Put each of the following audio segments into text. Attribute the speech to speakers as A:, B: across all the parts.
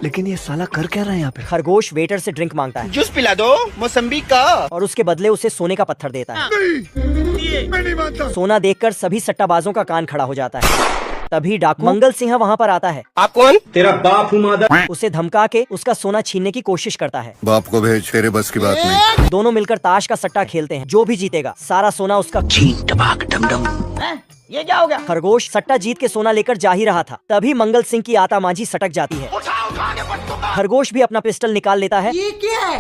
A: लेकिन ये साला कर क्या रहा है यहाँ पे?
B: खरगोश वेटर से ड्रिंक मांगता है,
C: जूस पिला दो मौसम्बी का,
B: और उसके बदले उसे सोने का पत्थर देता है।
A: मैं नहीं मानता।
B: सोना देखकर सभी सट्टाबाजों का कान खड़ा हो जाता है। तभी डाकू मंगल सिंह वहाँ पर आता है।
C: आप कौन?
D: तेरा बाप हूँ मादर।
B: उसे धमका के उसका सोना छीनने की कोशिश करता है।
E: बाप को भेज, तेरे बस की बात नहीं।
B: दोनों मिलकर ताश का सट्टा खेलते हैं। जो भी जीतेगा सारा सोना उसका।
C: ये क्या हो गया?
B: खरगोश सट्टा जीत के सोना लेकर जा ही रहा था, तभी मंगल सिंह की आता मांझी सटक जाती है। खरगोश भी अपना पिस्टल निकाल लेता है।
C: ये क्या है?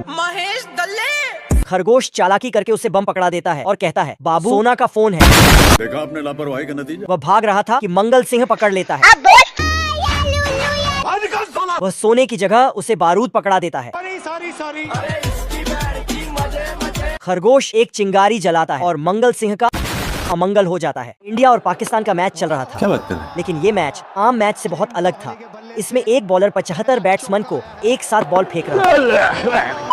C: महेश दल्ले।
B: खरगोश चालाकी करके उसे बम पकड़ा देता है और कहता है, बाबू सोना का फोन है।
E: देखा आपने लापरवाही का नतीजा।
B: वह भाग रहा था कि मंगल सिंह पकड़ लेता है। वह सोने की जगह उसे बारूद पकड़ा देता है।
A: सॉरी।
B: खरगोश एक चिंगारी जलाता है और मंगल सिंह का अमंगल हो जाता है। इंडिया और पाकिस्तान का मैच चल रहा था।
D: क्या बात कर रहे हैं?
B: लेकिन ये मैच आम मैच से बहुत अलग था। इसमें एक बॉलर 75 बैट्समैन को एक साथ बॉल फेंक रहा था।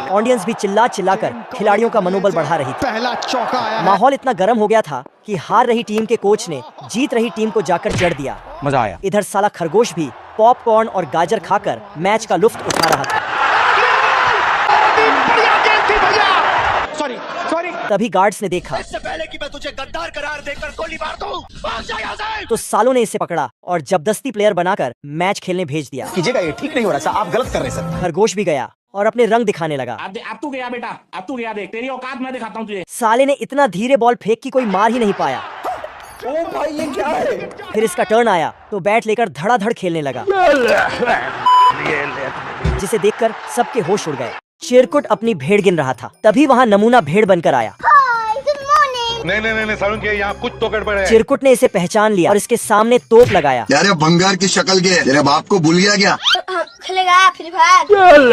B: ऑडियंस भी चिल्ला कर खिलाड़ियों का मनोबल बढ़ा रही थी।
A: पहला चौका आया।
B: माहौल इतना गर्म हो गया था कि हार रही टीम के कोच ने जीत रही टीम को जाकर जड़ दिया।
D: मजा आया।
B: इधर साला खरगोश भी पॉपकॉर्न और गाजर खाकर मैच का लुत्फ उठा रहा था।
A: सॉरी।
B: तभी गार्ड्स ने देखा
C: इससे पहले कि मैं तुझे गद्दार करार देकर गोली मार दूं, भाग जा यहाँ से।
B: तो सालों ने इसे पकड़ा और जबरदस्ती प्लेयर बनाकर मैच खेलने भेज दिया।
C: कीजिएगा, ये ठीक नहीं हो रहा सर, आप गलत कर रहे सर।
B: खरगोश भी गया और अपने रंग दिखाने लगा।
D: अब तू गया बेटा, अब तू गया, देख तेरी औकात मैं दिखाता हूँ तुझे।
B: साले ने इतना धीरे बॉल फेंक कि कोई मार ही नहीं पाया।
C: ओ भाई ये क्या है?
B: फिर इसका टर्न आया तो बैट लेकर धड़ाधड़ खेलने लगा, जिसे देखकर सबके होश उड़ गए। चिरकुट अपनी भेड़ गिन रहा था, तभी वहाँ नमूना भेड़ बनकर आया।
E: नहीं सारुण के यहाँ कुछ तो गड़बड़ है।
B: चिरकुट ने इसे पहचान लिया और इसके सामने तोप लगाया।
E: यार बंगार की शक्ल के तेरे बाप को भूल गया क्या?
F: खेलेगा फ्री फायर।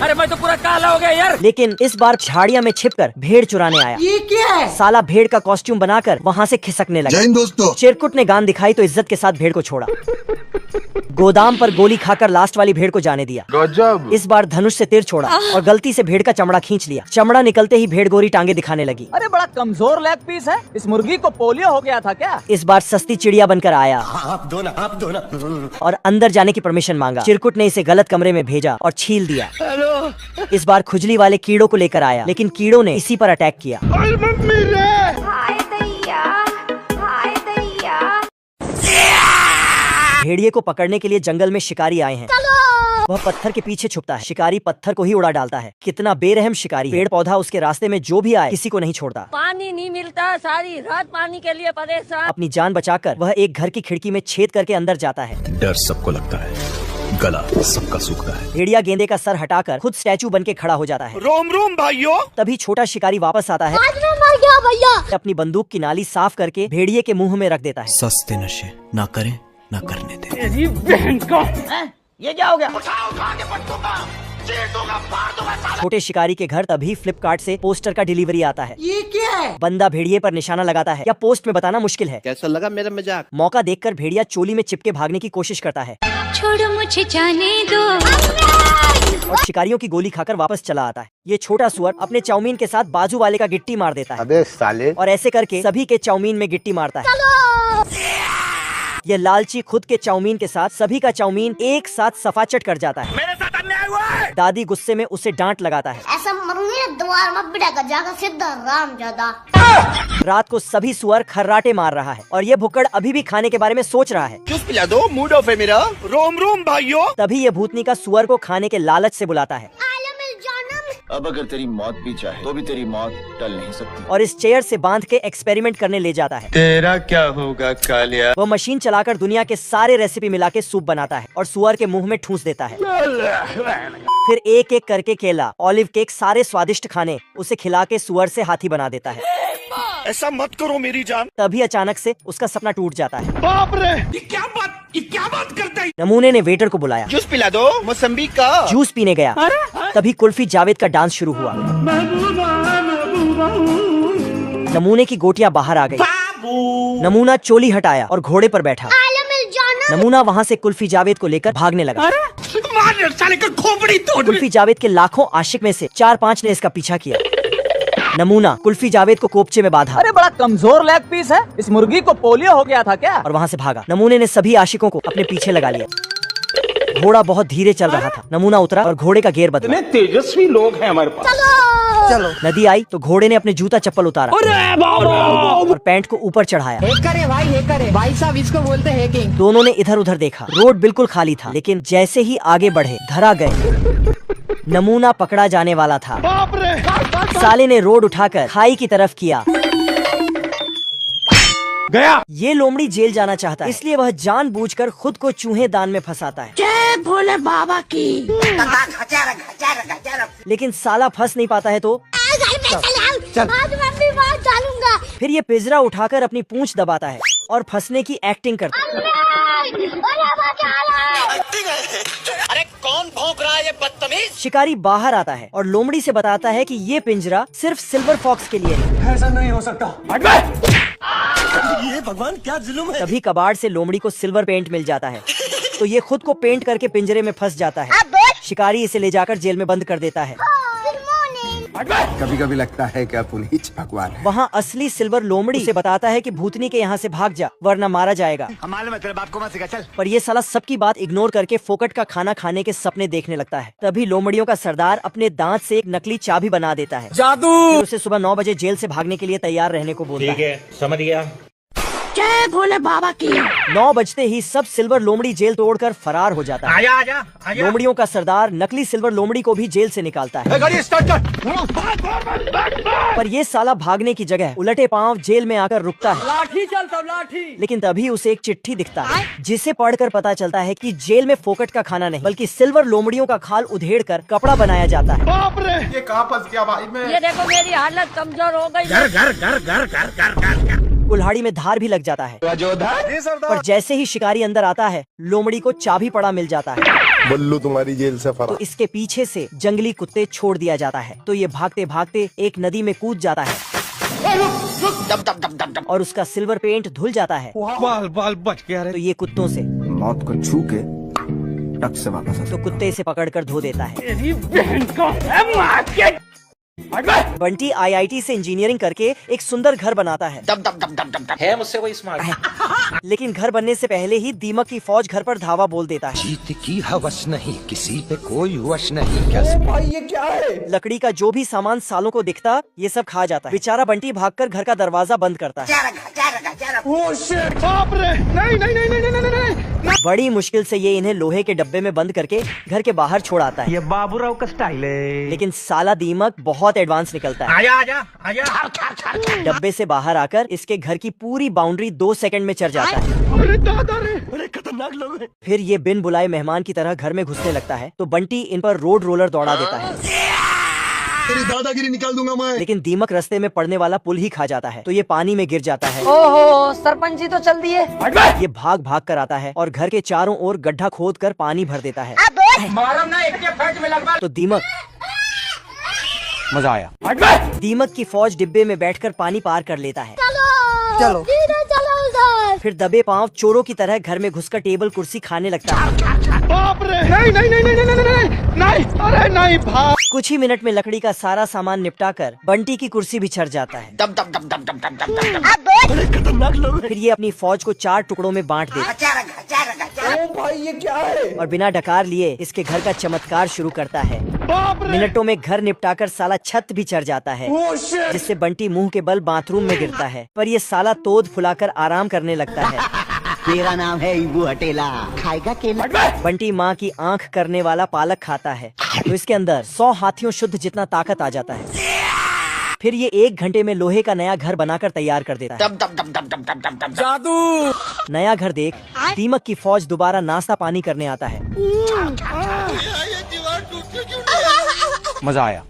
C: अरे मैं तो पूरा काला हो गया यार।
B: लेकिन इस बार झाड़ियाँ में छिपकर भेड़ चुराने आया।
C: ये क्या है?
B: साला भेड़ का कॉस्ट्यूम बनाकर वहाँ से खिसकने लगा।
E: जय हिंद दोस्तों।
B: चिरकुट ने गान दिखाई तो इज्जत के साथ भेड़ को छोड़ा। गोदाम पर गोली खाकर लास्ट वाली भेड़ को जाने दिया।
E: गजब।
B: इस बार धनुष से तीर छोड़ा और गलती से भेड़ का चमड़ा खींच लिया। चमड़ा निकलते ही भेड़ गोरी टांगे दिखाने लगी।
C: अरे बड़ा कमजोर लेग पीस है, इस मुर्गी को पोलियो हो गया था क्या?
B: इस बार सस्ती चिड़िया बनकर आया
C: आप दो ना।
B: और अंदर जाने की परमिशन मांगा। चिरकुट ने इसे गलत कमरे में भेजा और छील दिया। इस बार खुजली वाले कीड़ों को लेकर आया, लेकिन कीड़ों ने इसी पर अटैक किया।
F: हाय दैया।
B: भेड़िए को पकड़ने के लिए जंगल में शिकारी आए हैं। वह पत्थर के पीछे छुपता है। शिकारी पत्थर को ही उड़ा डालता है। कितना बेरहम शिकारी। पेड़ पौधा उसके रास्ते में जो भी आए किसी को नहीं छोड़ता।
F: पानी नहीं मिलता, सारी रात पानी के लिए परेशान।
B: अपनी जान बचाकर वह एक घर की खिड़की में छेद करके अंदर जाता है।
G: डर सबको लगता है, गला सबका सूखता है।
B: भेड़िया गेंदे का सर हटाकर खुद स्टैचू बन के खड़ा हो जाता है।
C: रोम भाइयों।
B: तभी छोटा शिकारी वापस आता है।
F: आज मैं मर गया भैया।
B: अपनी बंदूक की नाली साफ करके भेड़िए के मुंह में रख देता है।
G: सस्ते नशे ना करें ना करने दें।
C: तेरी बहन को। ये क्या हो गया? उठा के पट दूंगा, चीर दूंगा, फाड़ दूंगा साला।
B: छोटे शिकारी के घर तभी फ्लिपकार्ट से पोस्टर का डिलीवरी आता है।
C: ये क्या है?
B: बंदा भेड़िए पर निशाना लगाता है या पोस्ट में बताना मुश्किल है।
C: कैसा लगा मेरा मजाक?
B: मौका देखकर भेड़िया चोली में चिपके भागने की कोशिश करता है
F: छोड़ो मुझे जाने दो।
B: और शिकारियों की गोली खाकर वापस चला आता है। ये छोटा सुअर अपने चाउमीन के साथ बाजू वाले का गिट्टी मार देता है।
E: अबे साले।
B: और ऐसे करके सभी के चाउमीन में गिट्टी मारता है। ये लालची खुद के चाउमीन के साथ सभी का चाउमीन एक साथ सफाचट कर जाता है।
C: मेरे साथ अन्याय हुआ है।
B: दादी गुस्से में उसे डांट लगाता है।
F: ऐसा मरूंगी ना द्वार में बिठाकर जाकर सीधा राम ज्यादा।
B: रात को सभी सुअर खर्राटे मार रहा है और ये भुक्कड़ अभी भी खाने के बारे में सोच रहा है।
C: जूस पिला दो, मूड ऑफ है मेरा। रोम भाइयों।
B: तभी ये भूतनी का सुअर को खाने के लालच से बुलाता है।
E: अब अगर तेरी मौत भी चाहे तो भी तेरी मौत टल नहीं सकती।
B: और इस चेयर से बांध के एक्सपेरिमेंट करने ले जाता है।
D: तेरा क्या होगा कालिया?
B: वो मशीन चलाकर दुनिया के सारे रेसिपी मिला के सूप बनाता है और सुअर के मुंह में ठूंस देता है। फिर एक एक करके केला, ऑलिव केक, सारे स्वादिष्ट खाने उसे खिला के सुअर से हाथी बना देता है।
C: ऐसा मत करो मेरी जान।
B: तभी अचानक से उसका सपना टूट जाता है।
C: बाप रे, ये क्या बात करता है?
B: नमूने ने वेटर को बुलाया।
C: जूस पिला दो मौसम्बी का।
B: जूस पीने गया। तभी कुल्फी जावेद का डांस शुरू हुआ। नमूने की गोटियां बाहर आ गई। नमूना चोली हटाया और घोड़े पर बैठा। नमूना वहाँ से कुल्फी जावेद को लेकर भागने लगा।
C: साले का खोपड़ी तोड़।
B: कुल्फी जावेद के लाखों आशिक में से 4-5 ने इसका पीछा किया। नमूना कुल्फी जावेद को कोपचे में बांधा
C: अरे बड़ा कमजोर लेग पीस है, इस मुर्गी को पोलियो हो गया था क्या?
B: और वहाँ से भागा। नमूने ने सभी आशिकों को अपने पीछे लगा लिया। घोड़ा बहुत धीरे चल रहा था। नमूना उतरा और घोड़े का गियर बदला।
D: तेजस्वी लोग हैं हमारे पास।
F: चलो
B: नदी आई तो घोड़े ने अपने जूता चप्पल उतारा और पैंट को ऊपर चढ़ाया।
C: भाई साहब इसको बोलते हैं हैकिंग।
B: दोनों ने इधर उधर देखा। रोड बिल्कुल खाली था, लेकिन जैसे ही आगे बढ़े धरा गए। नमूना पकड़ा जाने वाला था। साले ने रोड उठाकर खाई की तरफ किया।
A: गया।
B: ये लोमड़ी जेल जाना चाहता है, इसलिए वह जानबूझकर खुद को चूहे दान में फंसाता है।
F: जय भोले बाबा की।
B: लेकिन साला फंस नहीं पाता है तो
F: आज मैं भी वहाँ डालूंगा।
B: फिर ये पिंजरा उठाकर अपनी पूंछ दबाता है और फंसने की एक्टिंग करता है।
C: अरे कौन भौंक रहा है ये बदतमीज?
B: शिकारी बाहर आता है और लोमड़ी से बताता है कि ये पिंजरा सिर्फ सिल्वर फॉक्स के लिए है।
A: ऐसा नहीं हो सकता।
B: ये भगवान क्या जुल्म है। तभी कबाड़ से लोमड़ी को सिल्वर पेंट मिल जाता है, तो ये खुद को पेंट करके पिंजरे में फंस जाता है। शिकारी इसे ले जाकर जेल में बंद कर देता है।
H: कभी कभी लगता है कि पुनीत भगवान है।
B: वहाँ असली सिल्वर लोमड़ी उसे बताता है कि भूतनी के यहाँ से भाग जा, वरना मारा जाएगा।
A: हमारे में तेरे बाप को मत सिखा, चल।
B: पर ये साला सबकी बात इग्नोर करके फोकट का खाना खाने के सपने देखने लगता है। तभी लोमड़ियों का सरदार अपने दांत से एक नकली चाबी बना देता है।
C: जादू।
B: फिर उसे सुबह 9 बजे जेल से भागने के लिए तैयार रहने को बोलता है।
D: समझ गया।
F: जय भोले बाबा की।
B: 9 बजते ही सब सिल्वर लोमड़ी जेल तोड़कर फरार हो जाता है।
D: आजा आजा आजा।
B: लोमड़ियों का सरदार नकली सिल्वर लोमड़ी को भी जेल से निकालता है।
A: गाड़ी स्टार्ट कर।
B: पर ये साला भागने की जगह उलटे पांव जेल में आकर रुकता है।
C: लाठी चलता लाठी।
B: लेकिन तभी उसे एक चिट्ठी दिखता है, जिसे पढ़कर पता चलता है कि जेल में फोकट का खाना नहीं, बल्कि सिल्वर लोमड़ियों का खाल उधेड़ कर कपड़ा बनाया जाता है।
A: बाप रे, ये कहाँ फंस गया भाई मैं।
F: ये देखो मेरी हालत कमजोर हो गई।
D: घर घर घर घर घर घर घर।
B: कुल्हाड़ी में धार भी लग जाता है। पर जैसे ही शिकारी अंदर आता है, लोमड़ी को चाबी पड़ा मिल जाता है।
H: बल्लू तुम्हारी जेल से फरार।
B: तो इसके पीछे से जंगली कुत्ते छोड़ दिया जाता है। तो ये भागते भागते एक नदी में कूद जाता है और उसका सिल्वर पेंट धुल जाता है।
A: बाल बाल बच गया रे।
B: तो ये कुत्तों से
H: मौत को छू के टक से वापस आ
B: तो कुत्ते इसे पकड़कर धो देता है। बंटी IIT से इंजीनियरिंग करके एक सुंदर घर बनाता है।
C: है मुझसे कोई स्मार्ट?
B: लेकिन घर बनने से पहले ही दीमक की फौज घर पर धावा बोल देता है।
G: जीत की हवस नहीं, किसी पे कोई वश नहीं। क्या
C: भाई ये क्या है?
B: लकड़ी का जो भी सामान सालों को दिखता, ये सब खा जाता है। बेचारा बंटी भागकर घर का दरवाजा बंद करता है।
A: बाप रे, नहीं नहीं नहीं नहीं नहीं नहीं।
B: बड़ी मुश्किल से ये इन्हें लोहे के डब्बे में बंद करके घर के बाहर छोड़ आता है।
A: ये बाबूराव का स्टाइल है।
B: लेकिन साला दीमक बहुत एडवांस निकलता है।
D: आजा आजा आजा।
B: डब्बे से बाहर आकर इसके घर की पूरी बाउंड्री 2 सेकंड में चढ़ जाता है।
A: अरे दादा रे, अरे खतरनाक लोग हैं।
B: फिर ये बिन बुलाए मेहमान की तरह घर में घुसने लगता है, तो बंटी इन पर रोड रोलर दौड़ा देता है।
H: तेरी दादागिरी निकाल दूंगा मैं।
B: लेकिन दीमक रास्ते में पड़ने वाला पुल ही खा जाता है, तो ये पानी में गिर जाता है।
C: ओहो सरपंच जी तो चल दिए।
B: ये भाग भाग कर आता है और घर के चारों ओर गड्ढा खोद कर पानी भर देता है। तो दीमक
A: मजा आया।
B: दीमक की फौज डिब्बे में बैठकर पानी पार कर लेता है।
F: चलो चलो उधर।
B: फिर दबे पांव चोरों की तरह घर में घुसकर टेबल कुर्सी खाने लगता है।
A: बाप रे, नहीं नहीं नहीं नहीं नहीं नहीं नहीं, अरे नहीं भाई।
B: कुछ ही मिनट में लकड़ी का सारा सामान निपटा कर बंटी की कुर्सी भी छर जाता है।
A: अरे खतरनाक लोग हैं।
B: फिर ये अपनी फौज को 4 टुकड़ों में बांट देता है
C: भाई ये क्या है?
B: और बिना डकार लिए इसके घर का चमत्कार शुरू करता है।
A: बाप रे,
B: मिनटों में घर निपटाकर साला छत भी चढ़ जाता है, जिससे बंटी मुंह के बल बाथरूम में गिरता है। पर ये साला तोद फुलाकर आराम करने लगता है।
C: तेरा नाम है इबू हटेला, खाएगा केला?
B: बंटी माँ की आंख करने वाला पालक खाता है, तो इसके अंदर 100 हाथियों शुद्ध जितना ताकत आ जाता है। फिर ये 1 घंटे में लोहे का नया घर बनाकर तैयार कर देता है।
C: जादू।
B: नया घर देख दीमक की फौज दोबारा नाश्ता पानी करने आता है।
A: मजा आया।